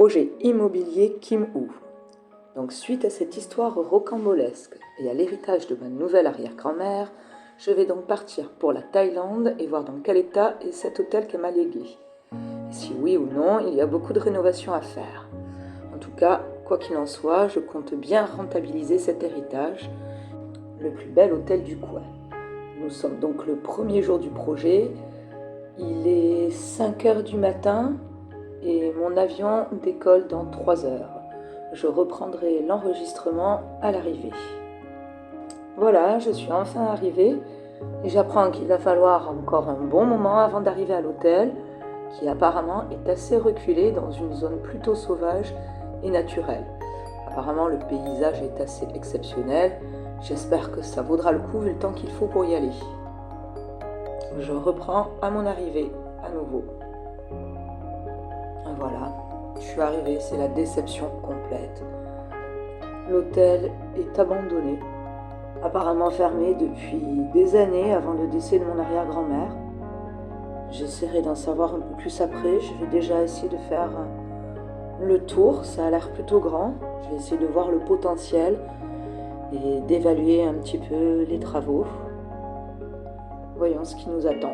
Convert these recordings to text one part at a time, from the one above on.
Projet immobilier Kim Woo. Donc suite à cette histoire rocambolesque et à l'héritage de ma nouvelle arrière-grand-mère, je vais donc partir pour la Thaïlande et voir dans quel état est cet hôtel qu'elle m'a légué. Et si oui ou non, il y a beaucoup de rénovations à faire. En tout cas, quoi qu'il en soit, je compte bien rentabiliser cet héritage, le plus bel hôtel du coin. Nous sommes donc le premier jour du projet, il est 5 h du matin et mon avion décolle dans 3 heures. Je reprendrai l'enregistrement à l'arrivée. Voilà, je suis enfin arrivée et j'apprends qu'il va falloir encore un bon moment avant d'arriver à l'hôtel, qui apparemment est assez reculé dans une zone plutôt sauvage et naturelle. Apparemment le paysage est assez exceptionnel, j'espère que ça vaudra le coup vu le temps qu'il faut pour y aller. Je reprends à mon arrivée à nouveau. Voilà, je suis arrivée, c'est la déception complète. L'hôtel est abandonné, apparemment fermé depuis des années avant le décès de mon arrière-grand-mère. J'essaierai d'en savoir un peu plus après, je vais déjà essayer de faire le tour, ça a l'air plutôt grand. Je vais essayer de voir le potentiel et d'évaluer un petit peu les travaux. Voyons ce qui nous attend.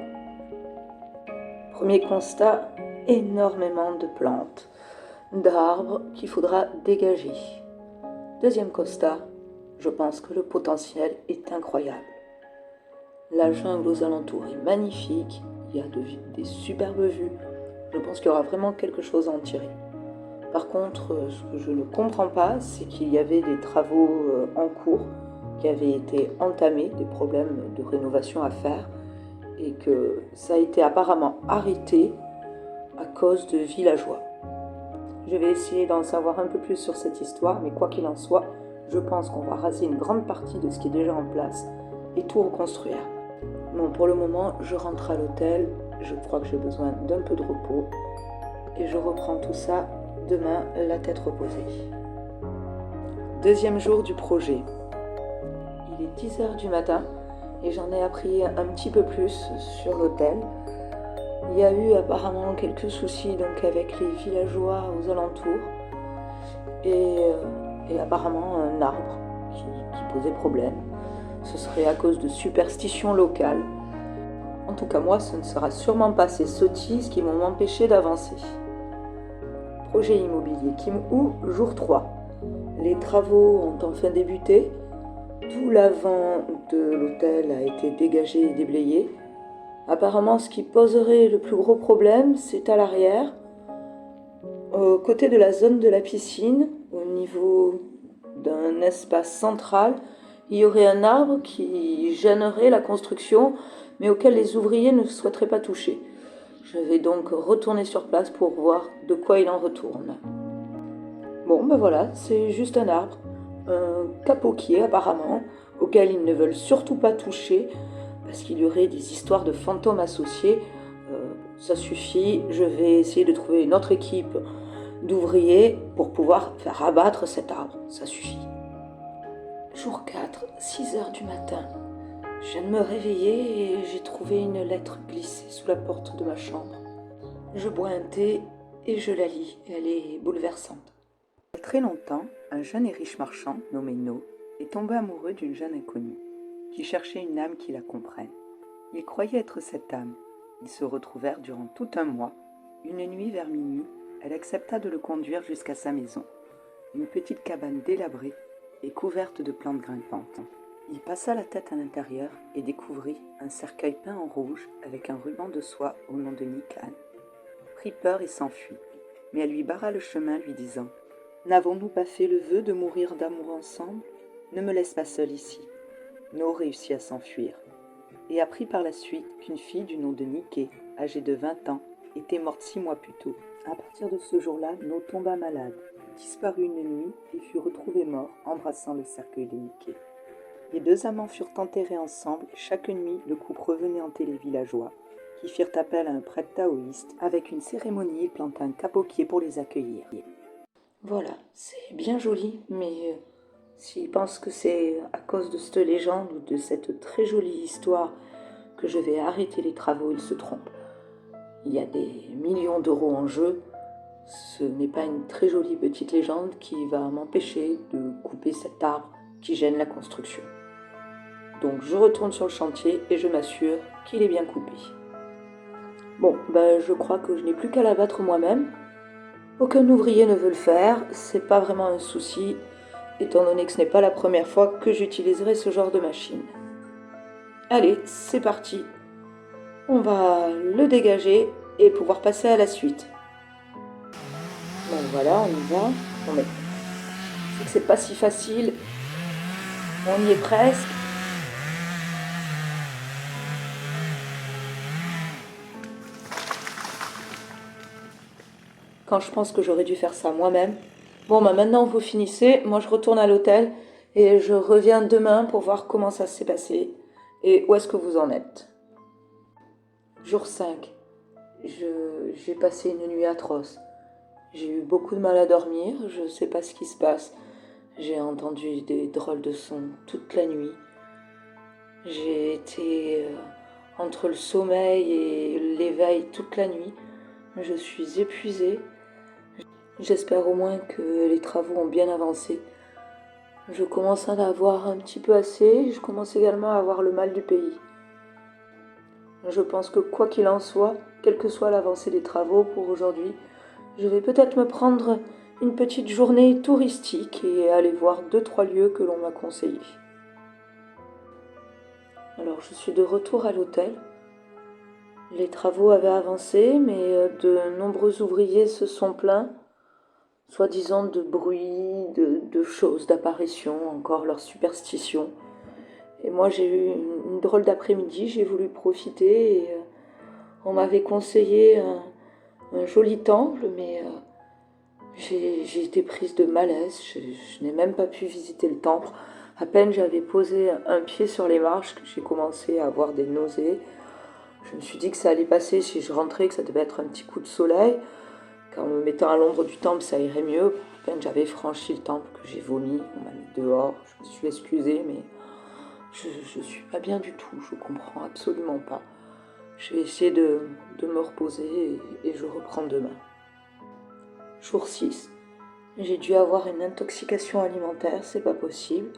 Premier constat, énormément de plantes, d'arbres qu'il faudra dégager. Deuxième constat, je pense que le potentiel est incroyable. La jungle aux alentours est magnifique, il y a des superbes vues, je pense qu'il y aura vraiment quelque chose à en tirer. Par contre, ce que je ne comprends pas, c'est qu'il y avait des travaux en cours qui avaient été entamés, des problèmes de rénovation à faire, et que ça a été apparemment arrêté à cause de villageois. Je vais essayer d'en savoir un peu plus sur cette histoire, mais quoi qu'il en soit, je pense qu'on va raser une grande partie de ce qui est déjà en place et tout reconstruire. Bon, pour le moment, je rentre à l'hôtel, je crois que j'ai besoin d'un peu de repos et je reprends tout ça demain, la tête reposée. Deuxième jour du projet. Il est 10 h du matin et j'en ai appris un petit peu plus sur l'hôtel. Il y a eu apparemment quelques soucis donc avec les villageois aux alentours et apparemment un arbre qui posait problème. Ce serait à cause de superstitions locales. En tout cas moi, ce ne sera sûrement pas ces sottises qui vont m'empêcher d'avancer. Projet immobilier Kim Woo, jour 3. Les travaux ont enfin débuté. Tout l'avant de l'hôtel a été dégagé et déblayé. Apparemment, ce qui poserait le plus gros problème, c'est à l'arrière, au côté de la zone de la piscine, au niveau d'un espace central, il y aurait un arbre qui gênerait la construction, mais auquel les ouvriers ne souhaiteraient pas toucher. Je vais donc retourner sur place pour voir de quoi il en retourne. Bon, ben voilà, c'est juste un arbre, un capoquier apparemment, auquel ils ne veulent surtout pas toucher, parce qu'il y aurait des histoires de fantômes associés. Ça suffit, je vais essayer de trouver une autre équipe d'ouvriers pour pouvoir faire abattre cet arbre, ça suffit. Jour 4, 6 h du matin. Je viens de me réveiller et j'ai trouvé une lettre glissée sous la porte de ma chambre. Je bois un thé et je la lis, elle est bouleversante. Il y a très longtemps, un jeune et riche marchand, nommé No, est tombé amoureux d'une jeune inconnue, qui cherchait une âme qui la comprenne. Il croyait être cette âme. Ils se retrouvèrent durant tout un mois. Une nuit vers minuit, elle accepta de le conduire jusqu'à sa maison, une petite cabane délabrée et couverte de plantes grimpantes. Il passa la tête à l'intérieur et découvrit un cercueil peint en rouge avec un ruban de soie au nom de Nikan. Prit peur et s'enfuit, mais elle lui barra le chemin lui disant « N'avons-nous pas fait le vœu de mourir d'amour ensemble? Ne me laisse pas seule ici. » No réussit à s'enfuir et apprit par la suite qu'une fille du nom de Niké, âgée de 20 ans, était morte 6 mois plus tôt. À partir de ce jour-là, No tomba malade, disparut une nuit et fut retrouvé mort, embrassant le cercueil de Niké. Les deux amants furent enterrés ensemble. Chaque nuit, le couple revenait hanter les villageois, qui firent appel à un prêtre taoïste. Avec une cérémonie, il planta un capoquier pour les accueillir. Voilà, c'est bien joli, mais s'ils pensent que c'est à cause de cette légende ou de cette très jolie histoire que je vais arrêter les travaux, ils se trompent. Il y a des millions d'euros en jeu Ce n'est pas une très jolie petite légende qui va m'empêcher de couper cet arbre qui gêne la construction. Donc je retourne sur le chantier et je m'assure qu'il est bien coupé. Bon, je crois que je n'ai plus qu'à l'abattre moi-même. Aucun ouvrier ne veut le faire, c'est pas vraiment un souci, étant donné que ce n'est pas la première fois que j'utiliserai ce genre de machine. Allez, c'est parti. On va le dégager et pouvoir passer à la suite. Bon voilà, on y va. Non mais, c'est pas si facile. On y est presque. Quand je pense que j'aurais dû faire ça moi-même. Bon, maintenant vous finissez, moi je retourne à l'hôtel et je reviens demain pour voir comment ça s'est passé et où est-ce que vous en êtes. Jour 5. J'ai passé une nuit atroce. J'ai eu beaucoup de mal à dormir, je ne sais pas ce qui se passe. J'ai entendu des drôles de sons toute la nuit. J'ai été entre le sommeil et l'éveil toute la nuit. Je suis épuisée. J'espère au moins que les travaux ont bien avancé. Je commence à en avoir un petit peu assez. Je commence également à avoir le mal du pays. Je pense que quoi qu'il en soit, quelle que soit l'avancée des travaux pour aujourd'hui, je vais peut-être me prendre une petite journée touristique et aller voir 2-3 lieux que l'on m'a conseillés. Alors je suis de retour à l'hôtel. Les travaux avaient avancé, mais de nombreux ouvriers se sont plaints, soi-disant de bruit, de choses, d'apparitions, encore leurs superstitions. Et moi j'ai eu une drôle d'après-midi, j'ai voulu profiter et on m'avait conseillé un joli temple, mais j'ai été prise de malaise, je n'ai même pas pu visiter le temple. À peine j'avais posé un pied sur les marches que j'ai commencé à avoir des nausées. Je me suis dit que ça allait passer si je rentrais, que ça devait être un petit coup de soleil. Qu'en me mettant à l'ombre du temple, ça irait mieux. À peine j'avais franchi le temple que j'ai vomi, on m'a mis dehors. Je me suis excusée, mais je ne suis pas bien du tout, je comprends absolument pas. Je vais essayer de me reposer et je reprends demain. Jour 6. J'ai dû avoir une intoxication alimentaire, c'est pas possible.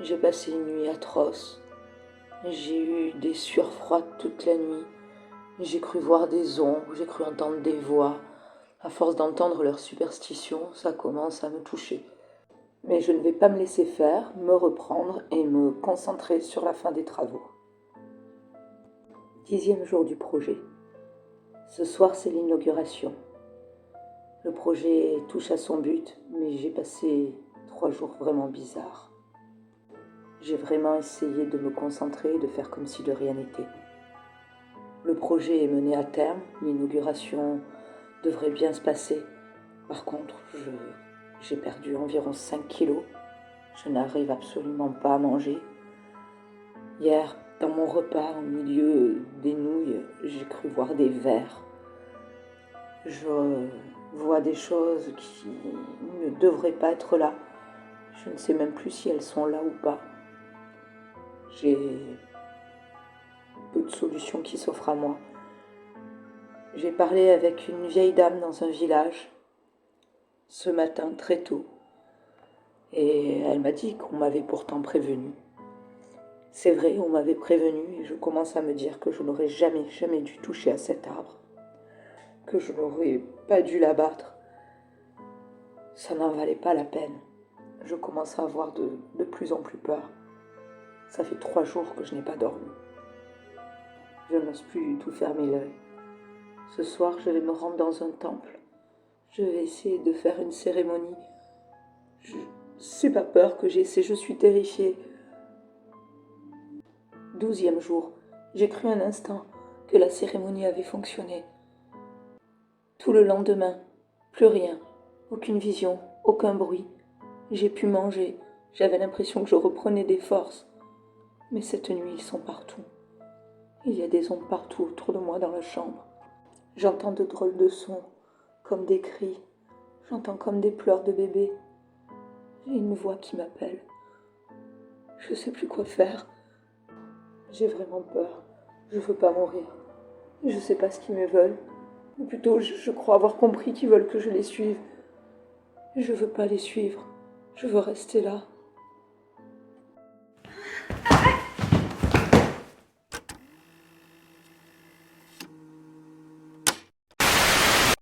J'ai passé une nuit atroce. J'ai eu des sueurs froides toute la nuit. J'ai cru voir des ombres, j'ai cru entendre des voix. À force d'entendre leurs superstitions, ça commence à me toucher. Mais je ne vais pas me laisser faire, me reprendre et me concentrer sur la fin des travaux. 10e jour du projet. Ce soir, c'est l'inauguration. Le projet touche à son but, mais j'ai passé 3 jours vraiment bizarres. J'ai vraiment essayé de me concentrer et de faire comme si de rien n'était. Le projet est mené à terme, l'inauguration devrait bien se passer. Par contre, j'ai perdu environ 5 kilos. Je n'arrive absolument pas à manger. Hier, dans mon repas, au milieu des nouilles, j'ai cru voir des vers. Je vois des choses qui ne devraient pas être là. Je ne sais même plus si elles sont là ou pas. J'ai peu de solutions qui s'offrent à moi. J'ai parlé avec une vieille dame dans un village ce matin très tôt. Et elle m'a dit qu'on m'avait pourtant prévenu. C'est vrai, on m'avait prévenu et je commence à me dire que je n'aurais jamais dû toucher à cet arbre. Que je n'aurais pas dû l'abattre. Ça n'en valait pas la peine. Je commence à avoir de plus en plus peur. Ça fait 3 jours que je n'ai pas dormi. Je n'ose plus du tout fermer l'œil. Ce soir, je vais me rendre dans un temple. Je vais essayer de faire une cérémonie. C'est pas peur que j'ai, c'est je suis terrifiée. 12e jour, j'ai cru un instant que la cérémonie avait fonctionné. Tout le lendemain, plus rien, aucune vision, aucun bruit. J'ai pu manger, j'avais l'impression que je reprenais des forces. Mais cette nuit, ils sont partout. Il y a des ombres partout autour de moi dans la chambre. J'entends de drôles de sons, comme des cris. J'entends comme des pleurs de bébé. J'ai une voix qui m'appelle. Je ne sais plus quoi faire. J'ai vraiment peur. Je ne veux pas mourir. Je ne sais pas ce qu'ils me veulent. Ou plutôt, je crois avoir compris qu'ils veulent que je les suive. Et je veux pas les suivre. Je veux rester là.